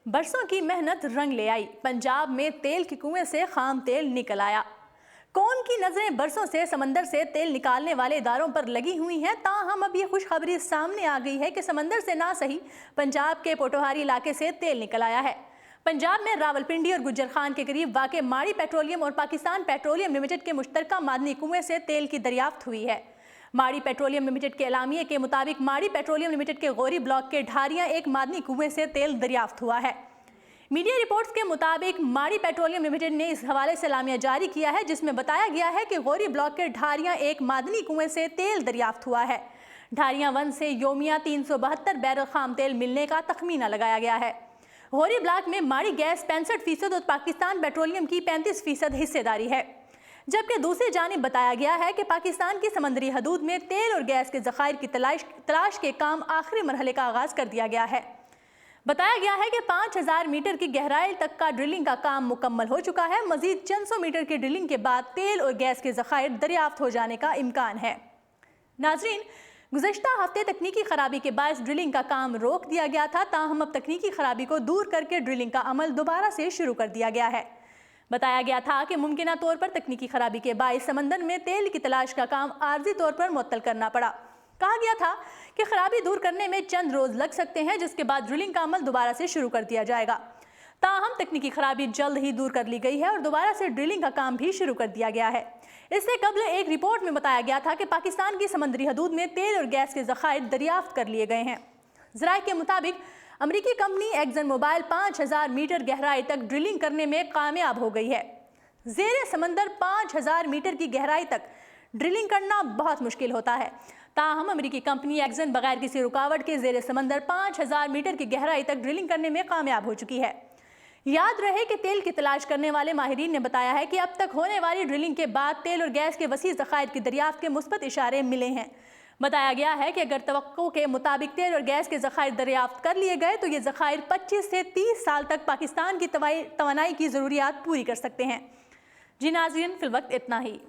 बरसों की मेहनत रंग ले आई। पंजाब में तेल के कुएं से खाम तेल निकल आया। कौन की नजरें बरसों से समंदर से तेल निकालने वाले इदारों पर लगी हुई हैं, ताहम अब ये खुशखबरी सामने आ गई है कि समंदर से ना सही पंजाब के पोटोहारी इलाके से तेल निकल आया है। पंजाब में रावलपिंडी और गुज्जर खान के करीब वाक़े माड़ी पेट्रोलियम और पाकिस्तान पेट्रोलियम लिमिटेड के मुश्तरका मादनी कुएं से तेल की दरियाफ्त हुई है। माड़ी पेट्रोलियम लिमिटेड के एलामिये के मुताबिक माड़ी पेट्रोलियम लिमिटेड के गौरी ब्लॉक के ढारियां एक मादनी कुएं से तेल दरियाफ्त हुआ है। मीडिया रिपोर्ट्स के मुताबिक माड़ी पेट्रोलियम लिमिटेड ने इस हवाले से एलामिया जारी किया है, जिसमें बताया गया है कि गौरी ब्लॉक के ढारियां एक मादनी कुएं से तेल दरियाफ्त हुआ है। ढारियां वन से योमिया 372 बैरल खाम तेल मिलने का तखमीना लगाया गया है। गौरी ब्लॉक में माड़ी गैस 65% और पाकिस्तान पेट्रोलियम की 35% हिस्सेदारी है, जबकि दूसरी जानिब बताया गया है कि पाकिस्तान की समंदरी हदूद में तेल और गैस के ज़खायर की तलाश के काम आखिरी मरहले का आगाज़ कर दिया गया है। बताया गया है कि 5000 मीटर की गहराई तक का ड्रिलिंग का काम मुकम्मल हो चुका है। मजीद चंद सौ मीटर की ड्रिलिंग के बाद तेल और गैस के ज़खायर दरियाफ्त हो जाने का इम्कान है। नाजरीन, गुज़श्ता हफ्ते तकनीकी खराबी के बायस ड्रिलिंग का काम रोक दिया गया था, ताहम अब तकनीकी खराबी को दूर करके ड्रिलिंग का अमल दोबारा से शुरू कर दिया गया है। बताया गया था कि मुमकिना तौर पर तकनीकी खराबी के बायस समंदर में तेल की तलाश का काम आर्जी तौर पर मुअत्तल करना पड़ा। कहा गया था कि खराबी दूर करने में चंद रोज लग सकते हैं, जिसके बाद ड्रिलिंग का अमल दोबारा से शुरू कर दिया जाएगा। ताहम तकनीकी खराबी जल्द ही दूर कर ली गई है और दोबारा से ड्रिलिंग का काम भी शुरू कर दिया गया है। इससे कबल एक रिपोर्ट में बताया गया था कि पाकिस्तान की समंदरी हदूद में तेल और गैस के ज़खायर दरियाफ्त कर लिए गए हैं। ज़राए के मुताबिक अमरीकी कंपनी एक्सन मोबाइल 5000 मीटर गहराई तक ड्रिलिंग करने में कामयाब हो गई है। ज़ेरे समंदर 5000 मीटर की गहराई तक ड्रिलिंग करना बहुत मुश्किल होता है, ताहम अमरीकी कंपनी एक्सन बगैर किसी रुकावट के ज़ेरे समंदर 5000 मीटर की गहराई तक ड्रिलिंग करने में कामयाब हो चुकी है। याद रहे कि तेल की तलाश करने वाले माहिरीन ने बताया है कि अब तक होने वाली ड्रिलिंग के बाद तेल और गैस के वसी ज़खायर की दरियाफ्त के मुस्बत इशारे मिले हैं। बताया गया है कि अगर तवक्को के मुताबिक तेल और गैस के ज़खायर दरियाफ्त कर लिए गए तो ये ज़खायर 25 से 30 साल तक पाकिस्तान की तवानाई की ज़रूरियात पूरी कर सकते हैं। जी नाज़रीन, फिल वक्त इतना ही।